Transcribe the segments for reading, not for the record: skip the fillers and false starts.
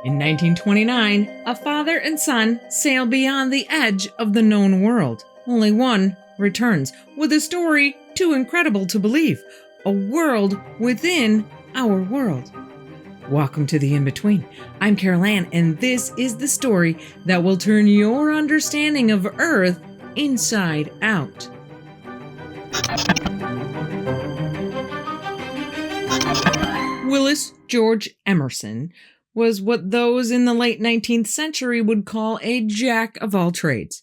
In 1929, a father and son sail beyond the edge of the known world. Only one returns with a story too incredible to believe. A world within our world. Welcome to the In-Between. I'm Carol Ann, and this is the story that will turn your understanding of Earth inside out. Willis George Emerson was what those in the late 19th century would call a jack of all trades.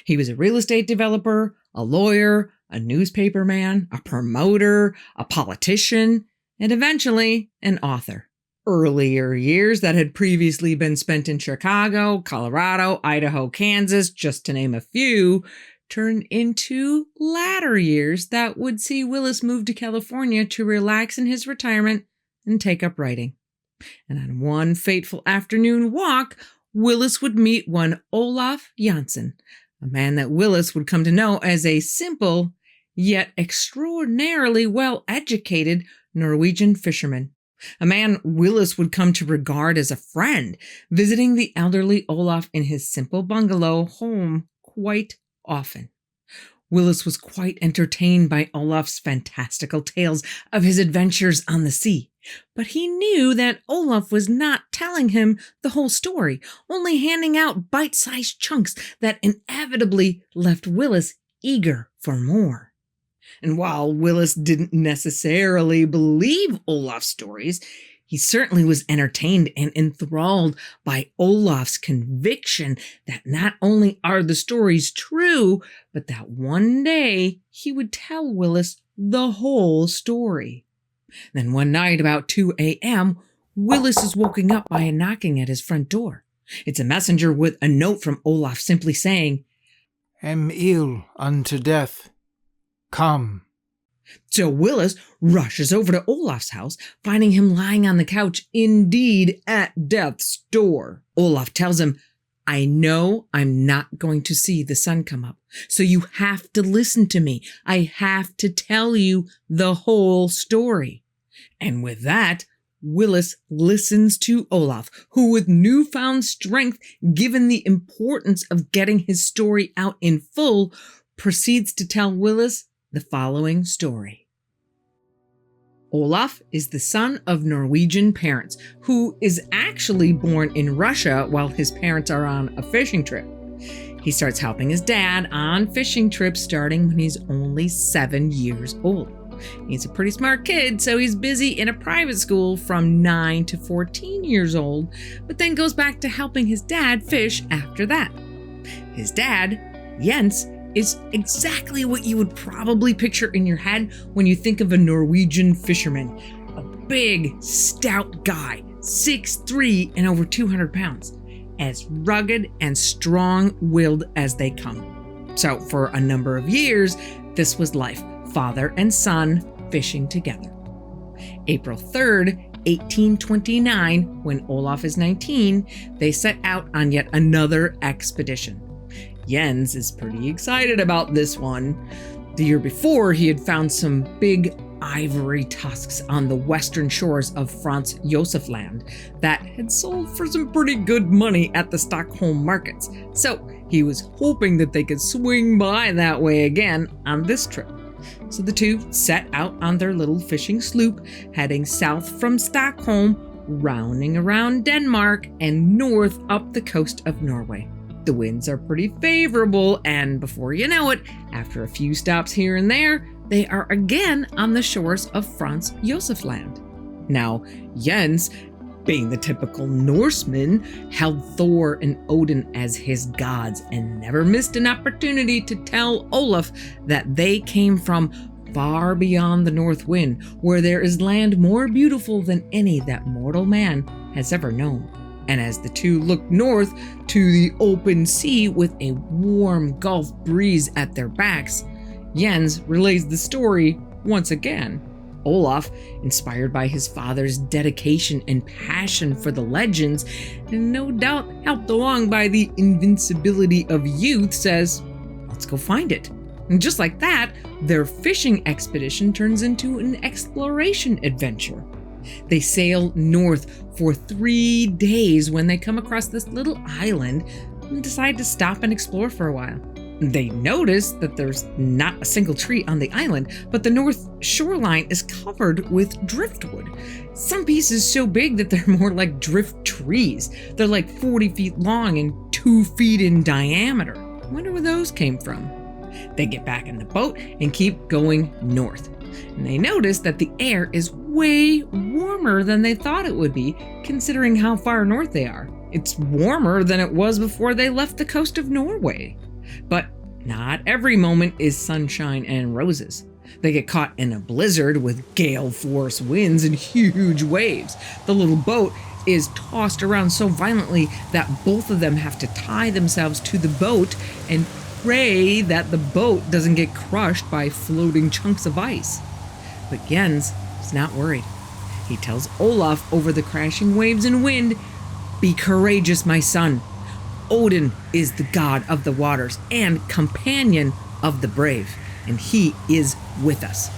He was a real estate developer, a lawyer, a newspaper man, a promoter, a politician, and eventually an author. Earlier years that had previously been spent in Chicago, Colorado, Idaho, Kansas, just to name a few, turned into latter years that would see Willis move to California to relax in his retirement and take up writing. And on one fateful afternoon walk, Willis would meet one Olaf Janssen, a man that Willis would come to know as a simple, yet extraordinarily well-educated Norwegian fisherman. A man Willis would come to regard as a friend, visiting the elderly Olaf in his simple bungalow home quite often. Willis was quite entertained by Olaf's fantastical tales of his adventures on the sea. But he knew that Olaf was not telling him the whole story, only handing out bite-sized chunks that inevitably left Willis eager for more. And while Willis didn't necessarily believe Olaf's stories, he certainly was entertained and enthralled by Olaf's conviction that not only are the stories true, but that one day he would tell Willis the whole story. Then one night about 2 a.m., Willis is woken up by a knocking at his front door. It's a messenger with a note from Olaf simply saying, "Am ill unto death. Come." So Willis rushes over to Olaf's house, finding him lying on the couch, indeed at death's door. Olaf tells him, "I know I'm not going to see the sun come up, so you have to listen to me. I have to tell you the whole story." And with that, Willis listens to Olaf, who with newfound strength, given the importance of getting his story out in full, proceeds to tell Willis the following story. Olaf is the son of Norwegian parents, who is actually born in Russia while his parents are on a fishing trip. He starts helping his dad on fishing trips starting when he's only 7 years old. He's a pretty smart kid, so he's busy in a private school from 9 to 14 years old, but then goes back to helping his dad fish after that. His dad, Jens, is exactly what you would probably picture in your head when you think of a Norwegian fisherman. A big, stout guy, 6'3" and over 200 pounds, as rugged and strong-willed as they come. So for a number of years, this was life, father and son fishing together. April 3rd, 1829, when Olaf is 19, they set out on yet another expedition. Jens is pretty excited about this one. The year before, he had found some big ivory tusks on the western shores of Franz Josef Land that had sold for some pretty good money at the Stockholm markets. So he was hoping that they could swing by that way again on this trip. So the two set out on their little fishing sloop, heading south from Stockholm, rounding around Denmark and north up the coast of Norway. The winds are pretty favorable, and before you know it, after a few stops here and there, they are again on the shores of Franz Josef Land. Now, Jens, being the typical Norseman, held Thor and Odin as his gods and never missed an opportunity to tell Olaf that they came from far beyond the north wind, where there is land more beautiful than any that mortal man has ever known. And as the two looked north to the open sea with a warm Gulf breeze at their backs, Jens relays the story once again. Olaf, inspired by his father's dedication and passion for the legends, and no doubt helped along by the invincibility of youth, says, "Let's go find it." And just like that, their fishing expedition turns into an exploration adventure. They sail north for 3 days when they come across this little island and decide to stop and explore for a while. They notice that there's not a single tree on the island, but the north shoreline is covered with driftwood. Some pieces so big that they're more like drift trees. They're like 40 feet long and 2 feet in diameter. I wonder where those came from. They get back in the boat and keep going north. And they notice that the air is way warmer than they thought it would be, considering how far north they are. It's warmer than it was before they left the coast of Norway. But not every moment is sunshine and roses. They get caught in a blizzard with gale force winds and huge waves. The little boat is tossed around so violently that both of them have to tie themselves to the boat and pray that the boat doesn't get crushed by floating chunks of ice. But Jens is not worried. He tells Olaf over the crashing waves and wind, "Be courageous, my son. Odin is the god of the waters and companion of the brave, and he is with us.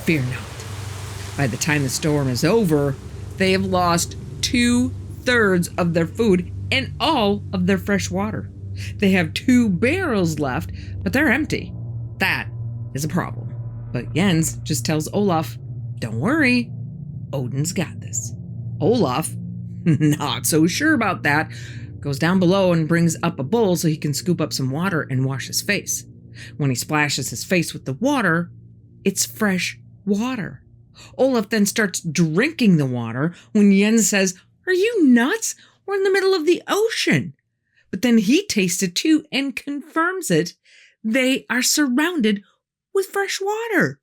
Fear not." By the time the storm is over, they have lost 2/3 of their food and all of their fresh water. They have 2 barrels left, but they're empty. That is a problem. But Jens just tells Olaf, "Don't worry, Odin's got this." Olaf, not so sure about that, goes down below and brings up a bowl so he can scoop up some water and wash his face. When he splashes his face with the water, it's fresh water. Olaf then starts drinking the water when Jens says, "Are you nuts? We're in the middle of the ocean." But then he tastes it too and confirms it. They are surrounded with fresh water.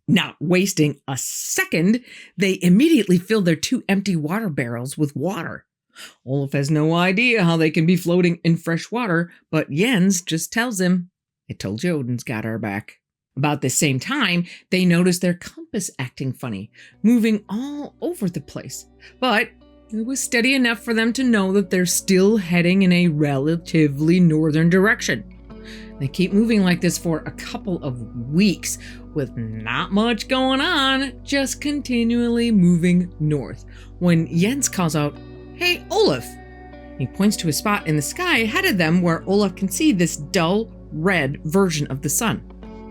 Not wasting a second, they immediately fill their 2 empty water barrels with water. Olaf has no idea how they can be floating in fresh water, but Jens just tells him, "I told you Odin's got our back." About the same time, they notice their compass acting funny, moving all over the place. But it was steady enough for them to know that they're still heading in a relatively northern direction. They keep moving like this for a couple of weeks with not much going on, just continually moving north. When Jens calls out, "Hey, Olaf!" He points to a spot in the sky ahead of them where Olaf can see this dull red version of the sun.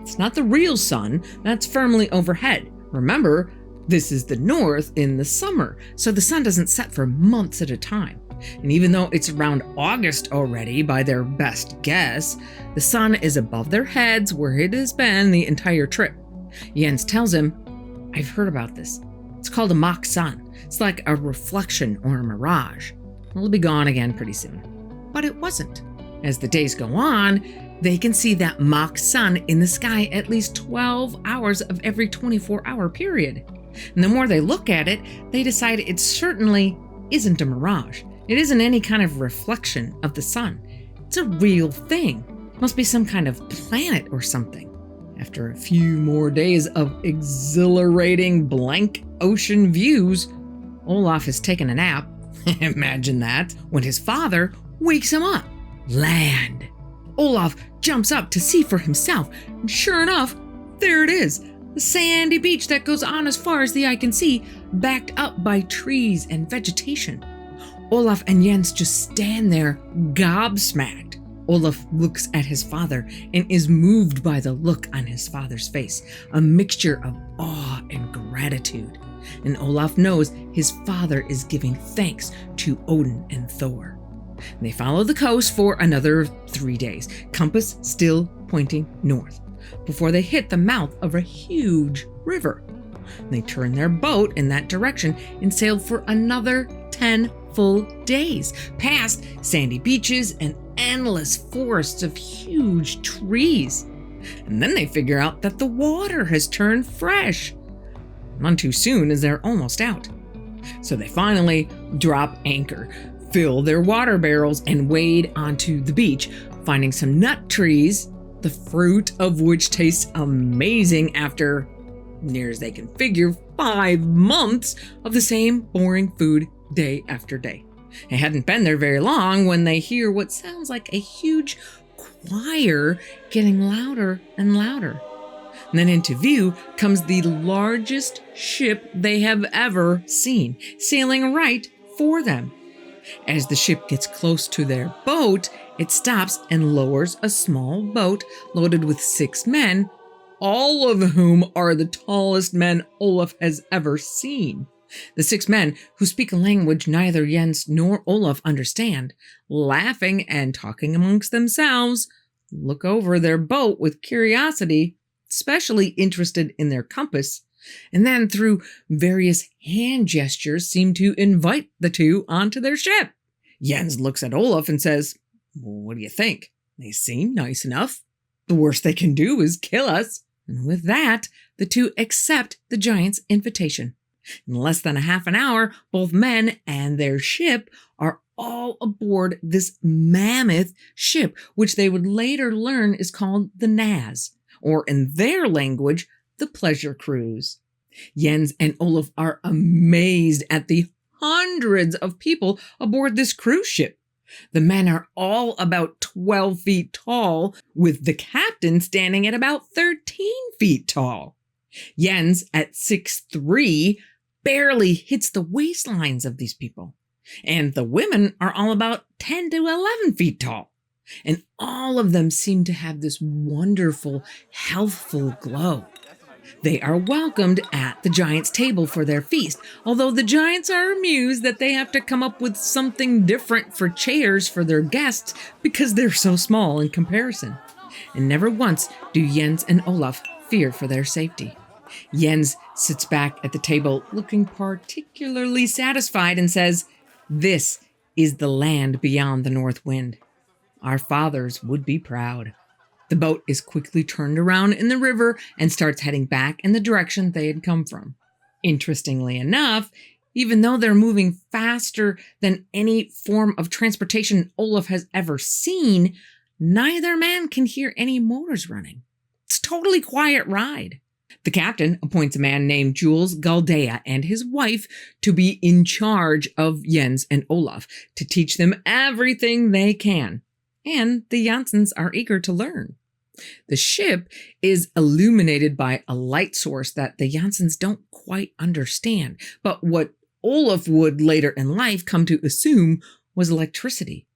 It's not the real sun, that's firmly overhead. Remember, this is the north in the summer, so the sun doesn't set for months at a time. And even though it's around August already by their best guess, the sun is above their heads where it has been the entire trip. Jens tells him, "I've heard about this. It's called a mock sun. It's like a reflection or a mirage. It'll be gone again pretty soon." But it wasn't. As the days go on, they can see that mock sun in the sky at least 12 hours of every 24-hour period. And the more they look at it, they decide it certainly isn't a mirage. It isn't any kind of reflection of the sun. It's a real thing. It must be some kind of planet or something. After a few more days of exhilarating blank ocean views, Olaf has taken a nap. Imagine that. When his father wakes him up. Land. Olaf jumps up to see for himself, and sure enough, there it is. The sandy beach that goes on as far as the eye can see, backed up by trees and vegetation. Olaf and Jens just stand there, gobsmacked. Olaf looks at his father and is moved by the look on his father's face, a mixture of awe and gratitude. And Olaf knows his father is giving thanks to Odin and Thor. They follow the coast for another 3 days, compass still pointing north, before they hit the mouth of a huge river. They turn their boat in that direction and sail for another 10 full days, past sandy beaches and endless forests of huge trees. And then they figure out that the water has turned fresh. None too soon, as they're almost out. So they finally drop anchor, fill their water barrels, and wade onto the beach, finding some nut trees, the fruit of which tastes amazing after, near as they can figure, 5 months of the same boring food day after day. They hadn't been there very long when they hear what sounds like a huge choir getting louder and louder. And then into view comes the largest ship they have ever seen, sailing right for them. As the ship gets close to their boat, it stops and lowers a small boat loaded with 6 men, all of whom are the tallest men Olaf has ever seen. The 6 men, who speak a language neither Jens nor Olaf understand, laughing and talking amongst themselves, look over their boat with curiosity, especially interested in their compass, and then through various hand gestures seem to invite the two onto their ship. Jens looks at Olaf and says, "What do you think? They seem nice enough. The worst they can do is kill us." And with that, the two accept the giant's invitation. In less than a half an hour, both men and their ship are all aboard this mammoth ship, which they would later learn is called the Naz, or in their language, the Pleasure Cruise. Jens and Olaf are amazed at the hundreds of people aboard this cruise ship. The men are all about 12 feet tall, with the captain standing at about 13 feet tall. Jens, at 6'3", barely hits the waistlines of these people. And the women are all about 10 to 11 feet tall. And all of them seem to have this wonderful, healthful glow. They are welcomed at the giant's table for their feast, although the giants are amused that they have to come up with something different for chairs for their guests because they're so small in comparison. And never once do Jens and Olaf fear for their safety. Jens sits back at the table looking particularly satisfied and says, "This is the land beyond the north wind. Our fathers would be proud." The boat is quickly turned around in the river and starts heading back in the direction they had come from. Interestingly enough, even though they're moving faster than any form of transportation Olaf has ever seen, neither man can hear any motors running. It's a totally quiet ride. The captain appoints a man named Jules Galdea and his wife to be in charge of Jens and Olaf to teach them everything they can. And the Janssens are eager to learn. The ship is illuminated by a light source that the Janssens don't quite understand, but what Olaf would later in life come to assume was electricity.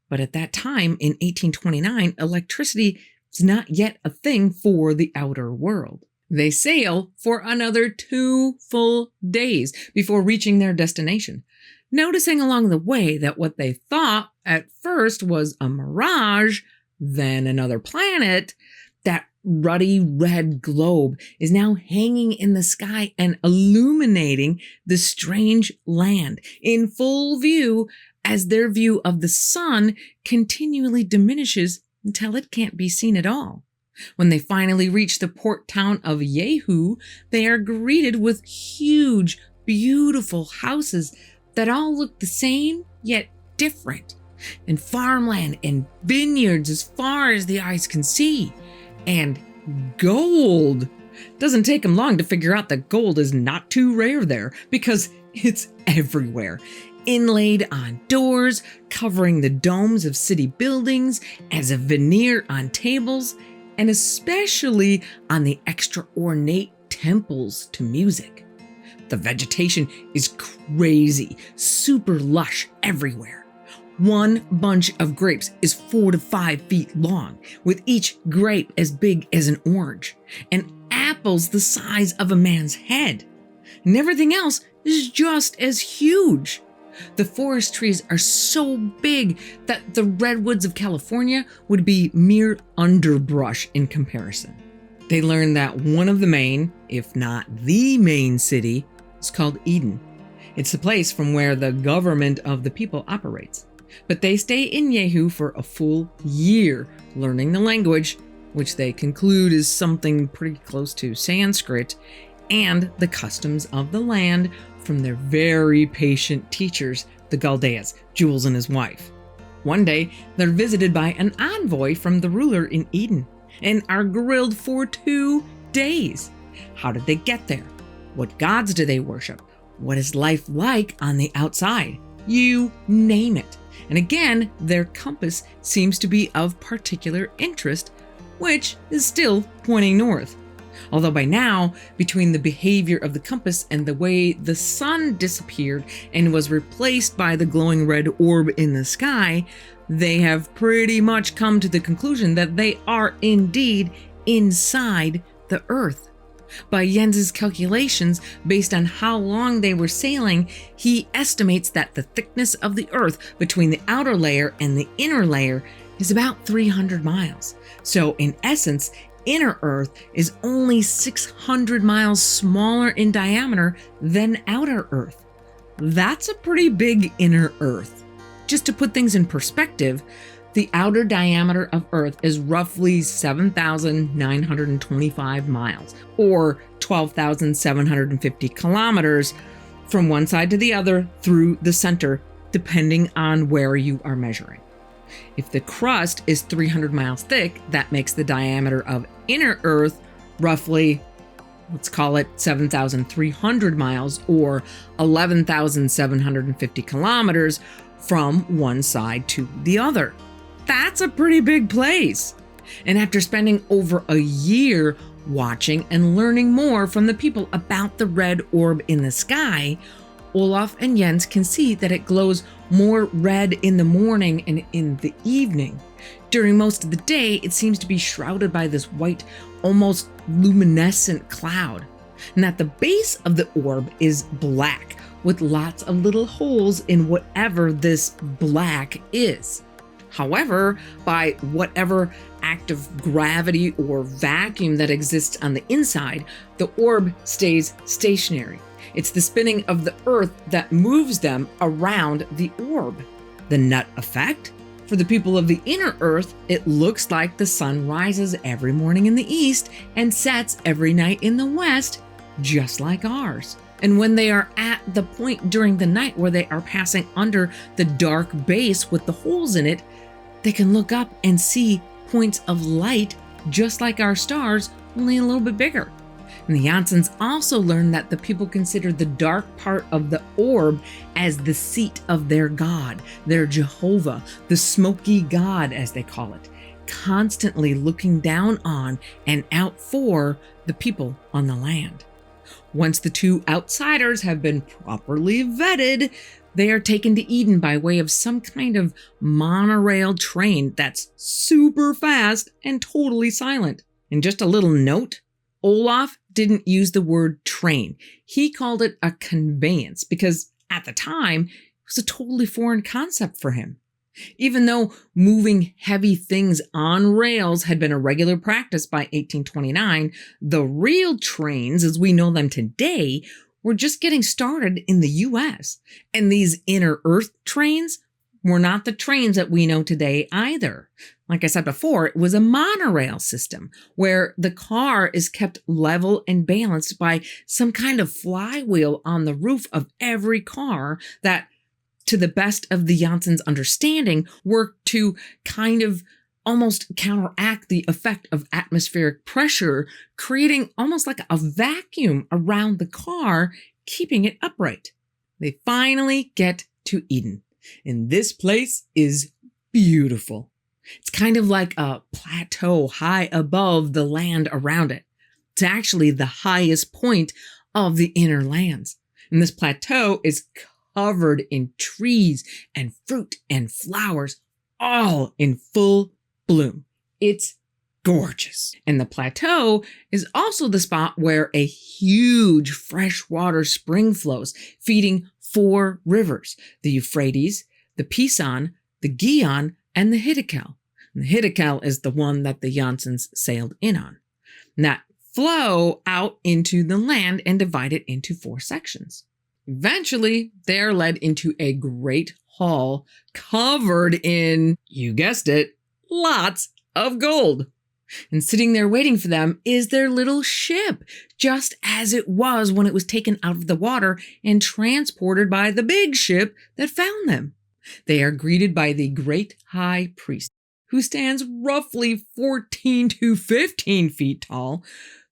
But at that time, in 1829, electricity is not yet a thing for the outer world. They sail for another 2 full days before reaching their destination, noticing along the way that what they thought at first was a mirage, then another planet, that ruddy red globe is now hanging in the sky and illuminating the strange land in full view as their view of the sun continually diminishes until it can't be seen at all. When they finally reach the port town of Jehu, they are greeted with huge, beautiful houses that all look the same, yet different, and farmland and vineyards as far as the eyes can see, and gold. Doesn't take them long to figure out that gold is not too rare there, because it's everywhere. Inlaid on doors, covering the domes of city buildings, as a veneer on tables, and especially on the extra ornate temples to music. The vegetation is crazy, super lush everywhere. One bunch of grapes is 4 to 5 feet long, with each grape as big as an orange, and apples the size of a man's head. And everything else is just as huge. The forest trees are so big that the redwoods of California would be mere underbrush in comparison. They learn that one of the main, if not the main city, is called Eden. It's the place from where the government of the people operates. But they stay in Jehu for a full year, learning the language, which they conclude is something pretty close to Sanskrit, and the customs of the land from their very patient teachers, the Galdeas, Jules and his wife. One day, they're visited by an envoy from the ruler in Eden and are grilled for 2 days. How did they get there? What gods do they worship? What is life like on the outside? You name it. And again, their compass seems to be of particular interest, which is still pointing north. Although by now, between the behavior of the compass and the way the sun disappeared and was replaced by the glowing red orb in the sky, they have pretty much come to the conclusion that they are indeed inside the Earth. By Jens's calculations, based on how long they were sailing, he estimates that the thickness of the Earth between the outer layer and the inner layer is about 300 miles. So in essence, inner Earth is only 600 miles smaller in diameter than outer Earth. That's a pretty big inner Earth. Just to put things in perspective, the outer diameter of Earth is roughly 7,925 miles, or 12,750 kilometers from one side to the other through the center, depending on where you are measuring. If the crust is 300 miles thick, that makes the diameter of inner Earth roughly, let's call it 7,300 miles, or 11,750 kilometers from one side to the other. That's a pretty big place. And after spending over a year watching and learning more from the people about the red orb in the sky, Olaf and Jens can see that it glows more red in the morning and in the evening. During most of the day, it seems to be shrouded by this white, almost luminescent cloud. And at the base of the orb is black, with lots of little holes in whatever this black is. However, by whatever act of gravity or vacuum that exists on the inside, the orb stays stationary. It's the spinning of the Earth that moves them around the orb. The nut effect? For the people of the inner Earth, it looks like the sun rises every morning in the east and sets every night in the west, just like ours. And when they are at the point during the night where they are passing under the dark base with the holes in it, they can look up and see points of light just like our stars, only a little bit bigger. And the Janssens also learned that the people consider the dark part of the orb as the seat of their god, their Jehovah, the Smoky God as they call it, constantly looking down on and out for the people on the land. Once the two outsiders have been properly vetted, they are taken to Eden by way of some kind of monorail train that's super fast and totally silent. And just a little note, Olaf didn't use the word train. He called it a conveyance because at the time, it was a totally foreign concept for him. Even though moving heavy things on rails had been a regular practice by 1829, the real trains, as we know them today, were just getting started in the US. And these inner Earth trains were not the trains that we know today either. Like I said before, it was a monorail system where the car is kept level and balanced by some kind of flywheel on the roof of every car that, to the best of the Janssens' understanding, worked to kind of almost counteract the effect of atmospheric pressure, creating almost like a vacuum around the car, keeping it upright. They finally get to Eden, and this place is beautiful. It's kind of like a plateau high above the land around it. It's actually the highest point of the inner lands, and this plateau is covered in trees and fruit and flowers, all in full bloom. It's gorgeous. And the plateau is also the spot where a huge freshwater spring flows, feeding 4 rivers: the Euphrates, the Pison, the Gihon, and the Hiddekel. And the Hiddekel is the one that the Janssens sailed in on. And that flow out into the land and divide it into 4 sections. Eventually, they are led into a great hall covered in, you guessed it, lots of gold. And sitting there waiting for them is their little ship, just as it was when it was taken out of the water and transported by the big ship that found them. They are greeted by the great high priest, who stands roughly 14 to 15 feet tall,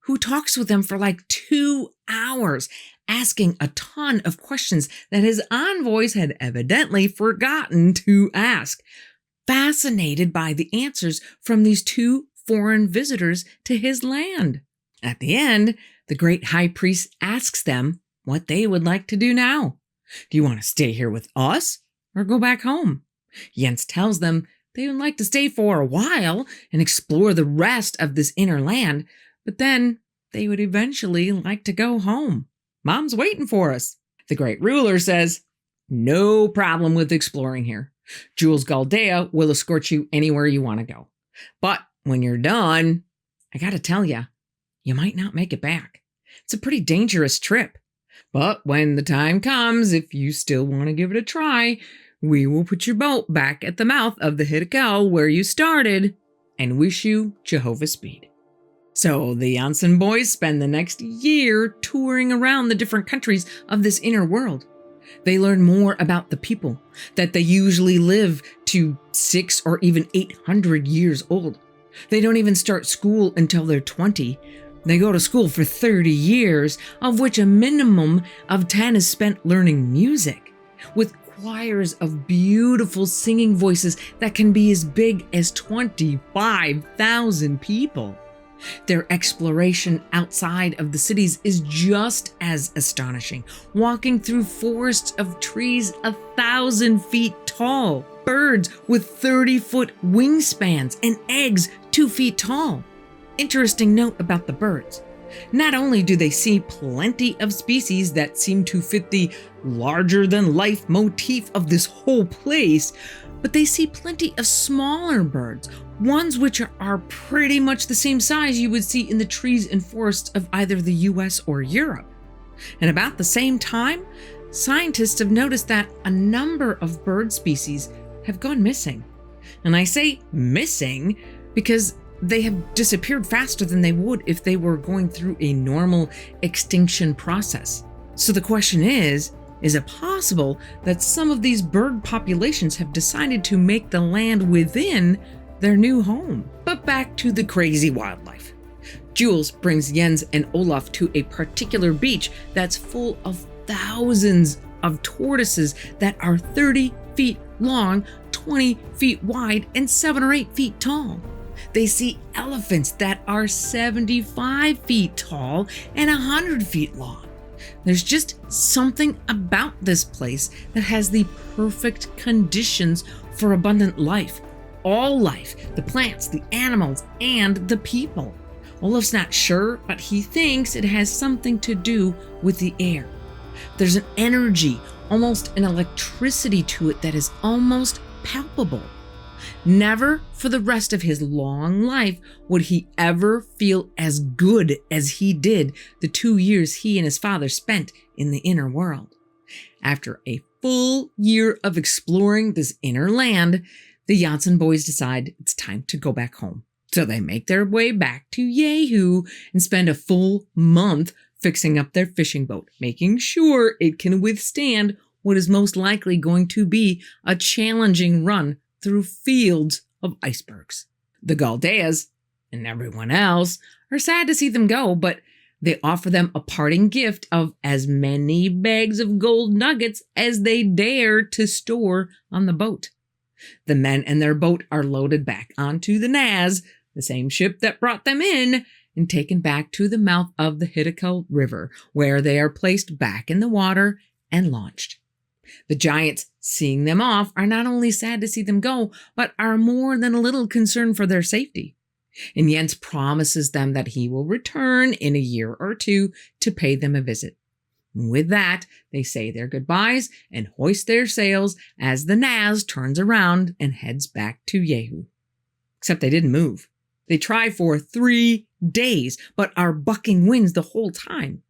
who talks with them for like 2 hours, asking a ton of questions that his envoys had evidently forgotten to ask, fascinated by the answers from these 2 foreign visitors to his land. At the end, the great high priest asks them what they would like to do now. Do you want to stay here with us or go back home? Jens tells them they would like to stay for a while and explore the rest of this inner land, but then they would eventually like to go home. Mom's waiting for us. The great ruler says, no problem with exploring here. Jules Galdea will escort you anywhere you want to go. But when you're done, I gotta tell you, you might not make it back. It's a pretty dangerous trip. But when the time comes, if you still want to give it a try, we will put your boat back at the mouth of the Hiddekel where you started and wish you Jehovah's speed. So the Janssen boys spend the next year touring around the different countries of this inner world. They learn more about the people, that they usually live to 600 or even 800 years old. They don't even start school until they're 20. They go to school for 30 years, of which a minimum of 10 is spent learning music, with choirs of beautiful singing voices that can be as big as 25,000 people. Their exploration outside of the cities is just as astonishing, walking through forests of trees 1,000 feet tall, birds with 30-foot wingspans, and eggs 2 feet tall. Interesting note about the birds. Not only do they see plenty of species that seem to fit the larger-than-life motif of this whole place, but they see plenty of smaller birds, ones which are pretty much the same size you would see in the trees and forests of either the US or Europe. And about the same time, scientists have noticed that a number of bird species have gone missing. And I say missing because they have disappeared faster than they would if they were going through a normal extinction process. So the question is it possible that some of these bird populations have decided to make the land within their new home? But back to the crazy wildlife. Jules brings Jens and Olaf to a particular beach that's full of thousands of tortoises that are 30 feet long, 20 feet wide, and 7 or 8 feet tall. They see elephants that are 75 feet tall and 100 feet long. There's just something about this place that has the perfect conditions for abundant life. All life, the plants, the animals, and the people. Olaf's not sure, but he thinks it has something to do with the air. There's an energy, almost an electricity to it that is almost palpable. Never for the rest of his long life would he ever feel as good as he did the 2 years he and his father spent in the inner world. After a full year of exploring this inner land, the Janssen boys decide it's time to go back home. So they make their way back to Jehu and spend a full month fixing up their fishing boat, making sure it can withstand what is most likely going to be a challenging run through fields of icebergs. The Galdeas and everyone else are sad to see them go, but they offer them a parting gift of as many bags of gold nuggets as they dare to store on the boat. The men and their boat are loaded back onto the Naz, the same ship that brought them in, and taken back to the mouth of the Hiddekel River, where they are placed back in the water and launched. The giants, seeing them off, are not only sad to see them go, but are more than a little concerned for their safety. And Jens promises them that he will return in a year or two to pay them a visit. And with that, they say their goodbyes and hoist their sails as the Naz turns around and heads back to Jehu. Except they didn't move. They try for 3 days, but are bucking winds the whole time.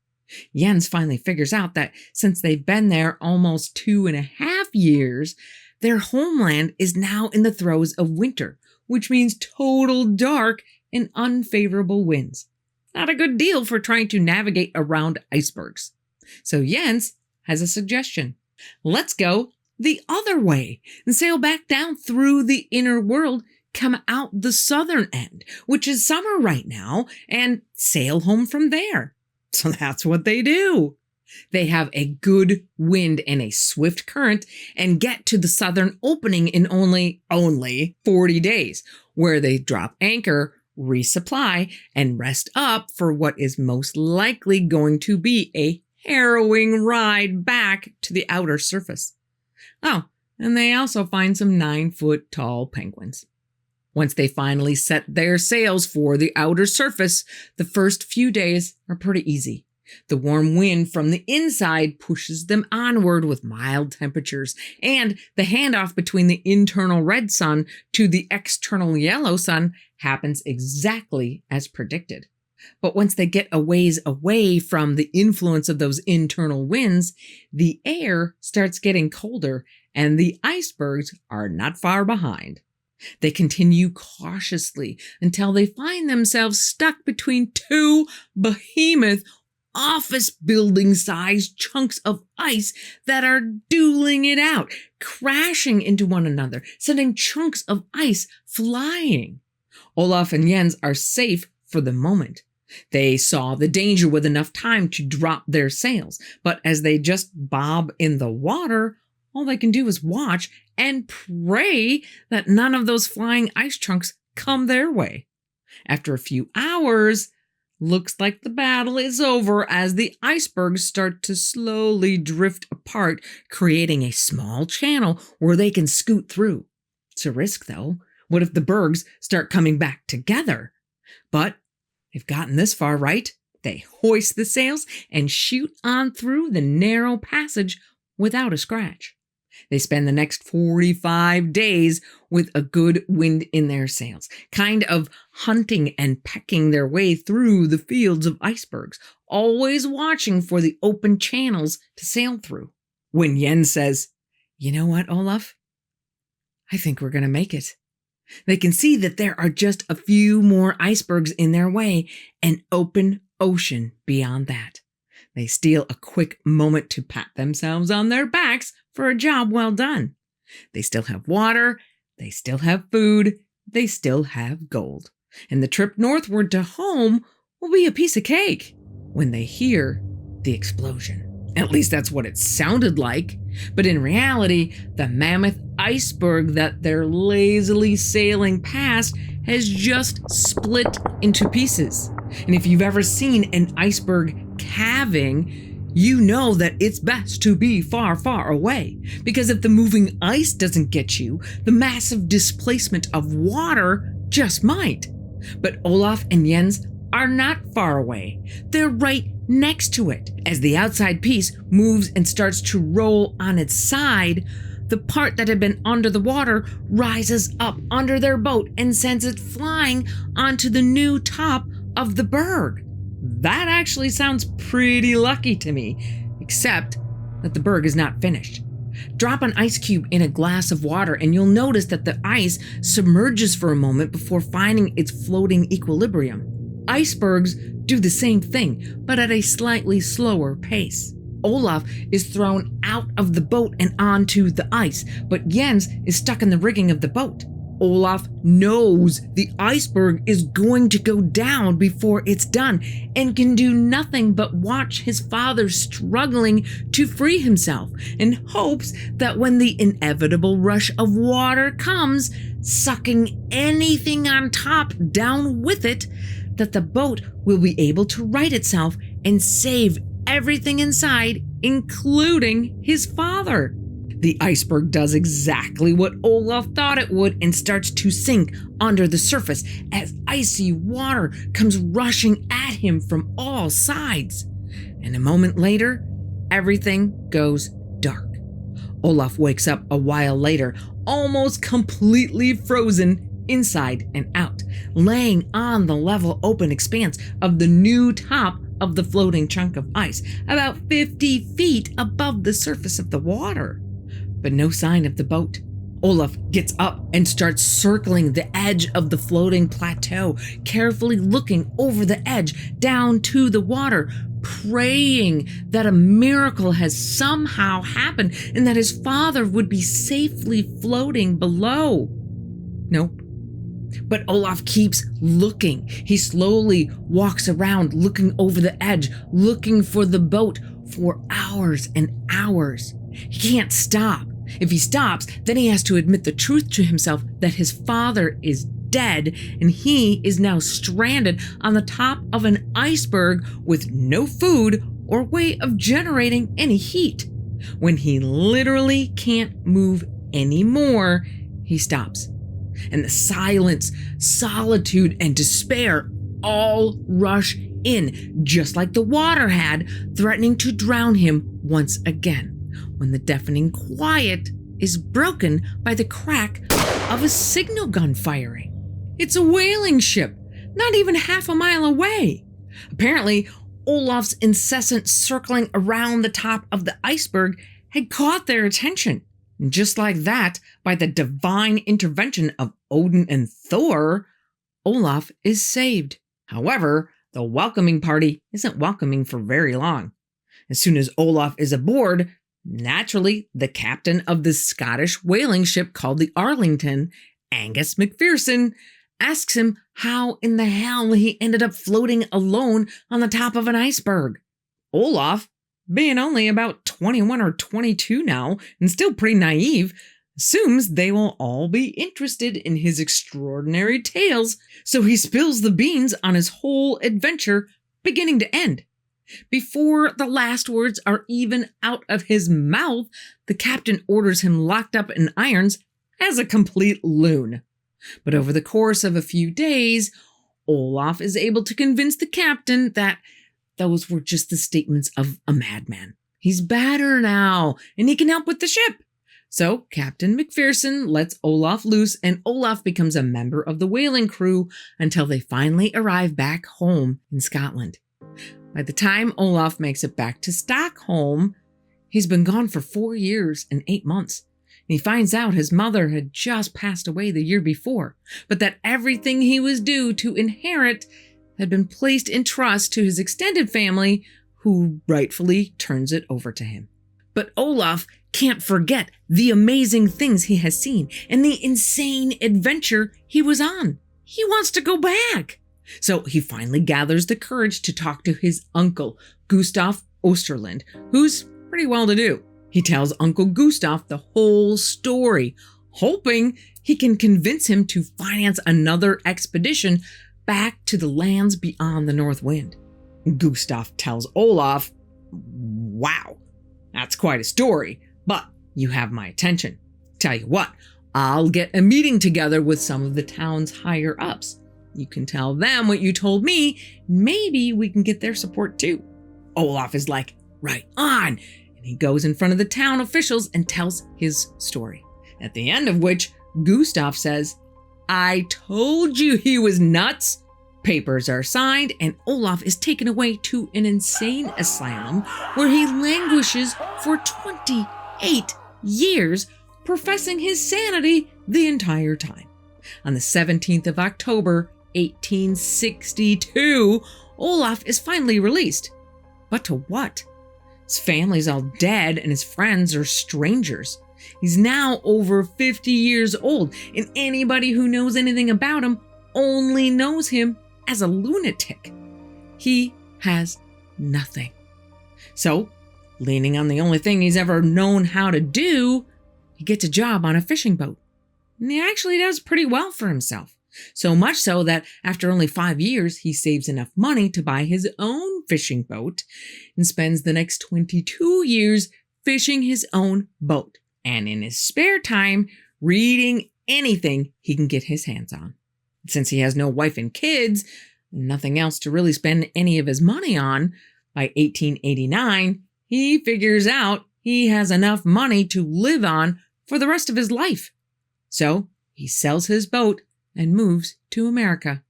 Jens finally figures out that since they've been there almost 2.5 years, their homeland is now in the throes of winter, which means total dark and unfavorable winds. Not a good deal for trying to navigate around icebergs. So Jens has a suggestion. Let's go the other way and sail back down through the inner world, come out the southern end, which is summer right now, and sail home from there. So that's what they do. They have a good wind and a swift current and get to the southern opening in only 40 days, where they drop anchor resupply, and rest up for what is most likely going to be a harrowing ride back to the outer surface. Oh, and they also find some 9-foot-tall penguins. Once they finally set their sails for the outer surface, the first few days are pretty easy. The warm wind from the inside pushes them onward with mild temperatures, and the handoff between the internal red sun to the external yellow sun happens exactly as predicted. But once they get a ways away from the influence of those internal winds, the air starts getting colder, and the icebergs are not far behind. They continue cautiously until they find themselves stuck between two behemoth office building sized chunks of ice that are dueling it out, crashing into one another, sending chunks of ice flying. Olaf and Jens are safe for the moment. They saw the danger with enough time to drop their sails, but as they just bob in the water, all they can do is watch and pray that none of those flying ice chunks come their way. After a few hours, looks like the battle is over as the icebergs start to slowly drift apart, creating a small channel where they can scoot through. It's a risk, though. What if the bergs start coming back together? But they've gotten this far, right? They hoist the sails and shoot on through the narrow passage without a scratch. They spend the next 45 days with a good wind in their sails, kind of hunting and pecking their way through the fields of icebergs, always watching for the open channels to sail through. When Jens says, "You know what, Olaf? I think we're going to make it." They can see that there are just a few more icebergs in their way, an open ocean beyond that. They steal a quick moment to pat themselves on their backs for a job well done. They still have water, they still have food, they still have gold. And the trip northward to home will be a piece of cake when they hear the explosion. At least that's what it sounded like. But in reality, the mammoth iceberg that they're lazily sailing past has just split into pieces. And if you've ever seen an iceberg calving, you know that it's best to be far, far away. Because if the moving ice doesn't get you, the massive displacement of water just might. But Olaf and Jens are not far away. They're right next to it. As the outside piece moves and starts to roll on its side, the part that had been under the water rises up under their boat and sends it flying onto the new top of the berg. That actually sounds pretty lucky to me, except that the berg is not finished. Drop an ice cube in a glass of water and you'll notice that the ice submerges for a moment before finding its floating equilibrium. Icebergs do the same thing, but at a slightly slower pace. Olaf is thrown out of the boat and onto the ice, but Jens is stuck in the rigging of the boat. Olaf knows the iceberg is going to go down before it's done and can do nothing but watch his father struggling to free himself and hopes that when the inevitable rush of water comes, sucking anything on top down with it, that the boat will be able to right itself and save everything inside, including his father. The iceberg does exactly what Olaf thought it would and starts to sink under the surface as icy water comes rushing at him from all sides. And a moment later, everything goes dark. Olaf wakes up a while later, almost completely frozen inside and out, laying on the level open expanse of the new top of the floating chunk of ice, about 50 feet above the surface of the water. But no sign of the boat. Olaf gets up and starts circling the edge of the floating plateau, carefully looking over the edge down to the water, praying that a miracle has somehow happened and that his father would be safely floating below. Nope. But Olaf keeps looking. He slowly walks around, looking over the edge, looking for the boat for hours and hours. He can't stop. If he stops, then he has to admit the truth to himself that his father is dead and he is now stranded on the top of an iceberg with no food or way of generating any heat. When he literally can't move anymore, he stops. And the silence, solitude, and despair all rush in, just like the water had, threatening to drown him once again, when the deafening quiet is broken by the crack of a signal gun firing. It's a whaling ship, not even half a mile away. Apparently, Olaf's incessant circling around the top of the iceberg had caught their attention. And just like that, by the divine intervention of Odin and Thor, Olaf is saved. However, the welcoming party isn't welcoming for very long. As soon as Olaf is aboard, naturally, the captain of the Scottish whaling ship called the Arlington, Angus McPherson, asks him how in the hell he ended up floating alone on the top of an iceberg. Olaf, being only about 21 or 22 now and still pretty naive, assumes they will all be interested in his extraordinary tales, so he spills the beans on his whole adventure, beginning to end. Before the last words are even out of his mouth, the captain orders him locked up in irons as a complete loon. But over the course of a few days, Olaf is able to convince the captain that those were just the statements of a madman. He's better now, and he can help with the ship. So Captain McPherson lets Olaf loose, and Olaf becomes a member of the whaling crew until they finally arrive back home in Scotland. By the time Olaf makes it back to Stockholm, he's been gone for 4 years and 8 months. And he finds out his mother had just passed away the year before, but that everything he was due to inherit had been placed in trust to his extended family, who rightfully turns it over to him. But Olaf can't forget the amazing things he has seen and the insane adventure he was on. He wants to go back. So he finally gathers the courage to talk to his uncle, Gustav Osterland, who's pretty well-to-do. He tells Uncle Gustav the whole story, hoping he can convince him to finance another expedition back to the lands beyond the North Wind. Gustav tells Olaf, "Wow, that's quite a story, but you have my attention. Tell you what, I'll get a meeting together with some of the town's higher-ups. You can tell them what you told me, maybe we can get their support too." Olaf is like, "Right on." And he goes in front of the town officials and tells his story. At the end of which, Gustav says, "I told you he was nuts." Papers are signed and Olaf is taken away to an insane asylum where he languishes for 28 years, professing his sanity the entire time. On the 17th of October, 1862, Olaf is finally released. But to what? His family's all dead and his friends are strangers. He's now over 50 years old, and anybody who knows anything about him only knows him as a lunatic. He has nothing. So, leaning on the only thing he's ever known how to do, he gets a job on a fishing boat. And he actually does pretty well for himself. So much so that after only 5 years, he saves enough money to buy his own fishing boat and spends the next 22 years fishing his own boat. And in his spare time, reading anything he can get his hands on. Since he has no wife and kids, and nothing else to really spend any of his money on, by 1889, he figures out he has enough money to live on for the rest of his life. So he sells his boat and moves to America.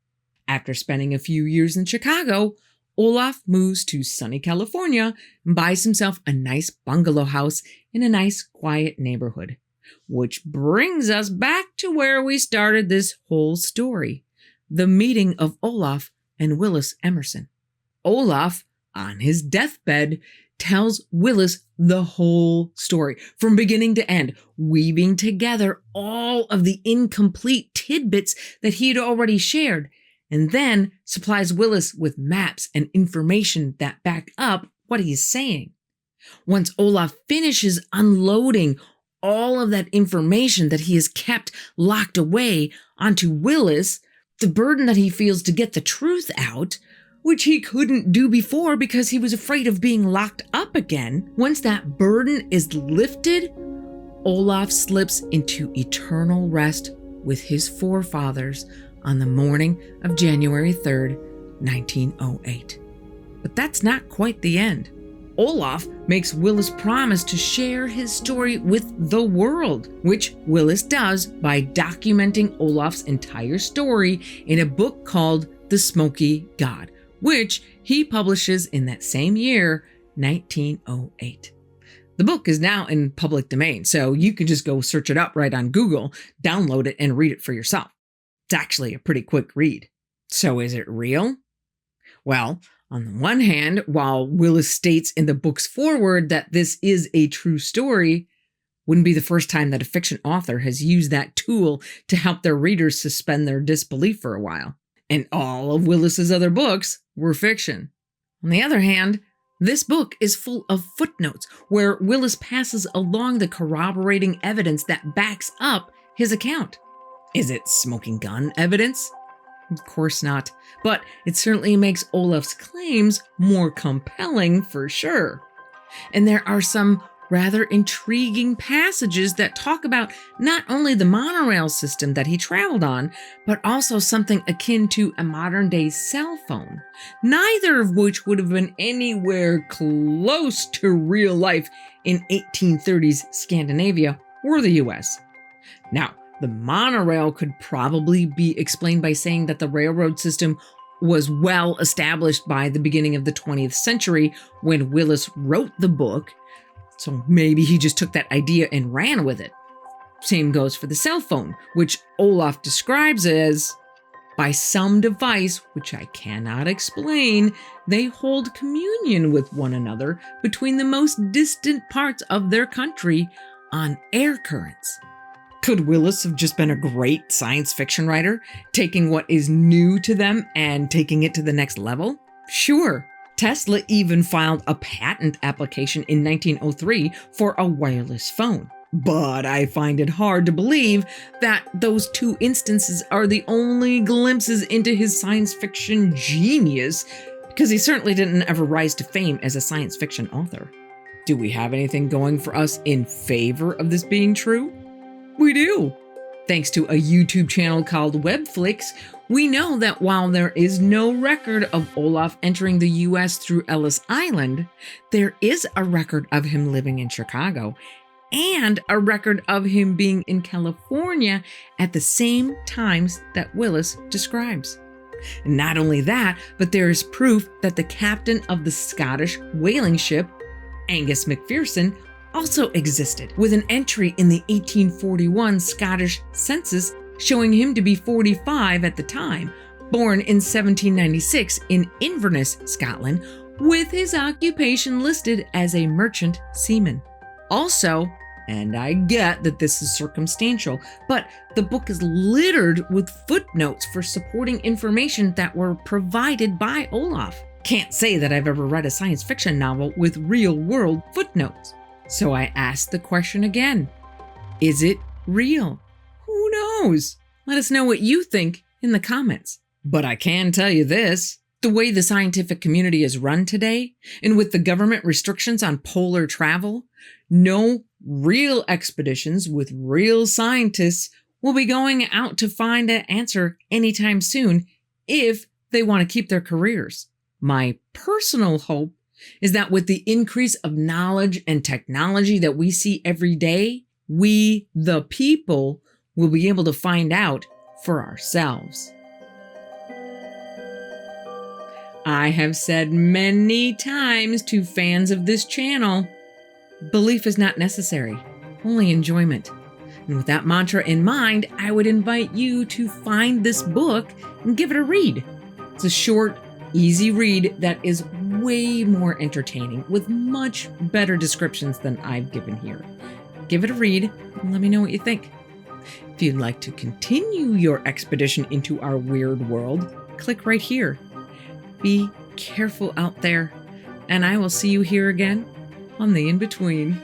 After spending a few years in Chicago, Olaf moves to sunny California and buys himself a nice bungalow house in a nice, quiet neighborhood. Which brings us back to where we started this whole story, the meeting of Olaf and Willis Emerson. Olaf, on his deathbed, tells Willis the whole story, from beginning to end, weaving together all of the incomplete tidbits that he had already shared, and then supplies Willis with maps and information that back up what he's saying. Once Olaf finishes unloading all of that information that he has kept locked away onto Willis, the burden that he feels to get the truth out, which he couldn't do before because he was afraid of being locked up again. Once that burden is lifted, Olaf slips into eternal rest with his forefathers on the morning of January 3rd, 1908. But that's not quite the end. Olaf makes Willis promise to share his story with the world, which Willis does by documenting Olaf's entire story in a book called The Smoky God, which he publishes in that same year, 1908. The book is now in public domain, so you can just go search it up right on Google, download it, and read it for yourself. It's actually a pretty quick read. So is it real? Well, on the one hand, while Willis states in the book's foreword that this is a true story, wouldn't be the first time that a fiction author has used that tool to help their readers suspend their disbelief for a while. And all of Willis's other books were fiction. On the other hand, this book is full of footnotes where Willis passes along the corroborating evidence that backs up his account. Is it smoking gun evidence? Of course not, but it certainly makes Olaf's claims more compelling for sure. And there are some rather intriguing passages that talk about not only the monorail system that he traveled on, but also something akin to a modern-day cell phone, neither of which would have been anywhere close to real life in 1830s Scandinavia or the US. Now, the monorail could probably be explained by saying that the railroad system was well established by the beginning of the 20th century when Willis wrote the book, so maybe he just took that idea and ran with it. Same goes for the cell phone, which Olaf describes as, by some device which I cannot explain, they hold communion with one another between the most distant parts of their country on air currents. Could Willis have just been a great science fiction writer, taking what is new to them and taking it to the next level? Sure. Tesla even filed a patent application in 1903 for a wireless phone. But I find it hard to believe that those two instances are the only glimpses into his science fiction genius, because he certainly didn't ever rise to fame as a science fiction author. Do we have anything going for us in favor of this being true? We do. Thanks to a YouTube channel called Webflix, we know that while there is no record of Olaf entering the US through Ellis Island, there is a record of him living in Chicago and a record of him being in California at the same times that Willis describes. And not only that, but there is proof that the captain of the Scottish whaling ship, Angus MacPherson, also existed, with an entry in the 1841 Scottish census showing him to be 45 at the time, born in 1796 in Inverness, Scotland, with his occupation listed as a merchant seaman. Also, and I get that this is circumstantial, but the book is littered with footnotes for supporting information that were provided by Olaf. Can't say that I've ever read a science fiction novel with real-world footnotes. So I ask the question again. Is it real? Who knows? Let us know what you think in the comments. But I can tell you this. The way the scientific community is run today, and with the government restrictions on polar travel, no real expeditions with real scientists will be going out to find an answer anytime soon if they want to keep their careers. My personal hope is that with the increase of knowledge and technology that we see every day, we, the people, will be able to find out for ourselves. I have said many times to fans of this channel, belief is not necessary, only enjoyment. And with that mantra in mind, I would invite you to find this book and give it a read. It's a short, easy read that is way more entertaining with much better descriptions than I've given here. Give it a read and let me know what you think. If you'd like to continue your expedition into our weird world, click right here. Be careful out there, and I will see you here again on the In-Between.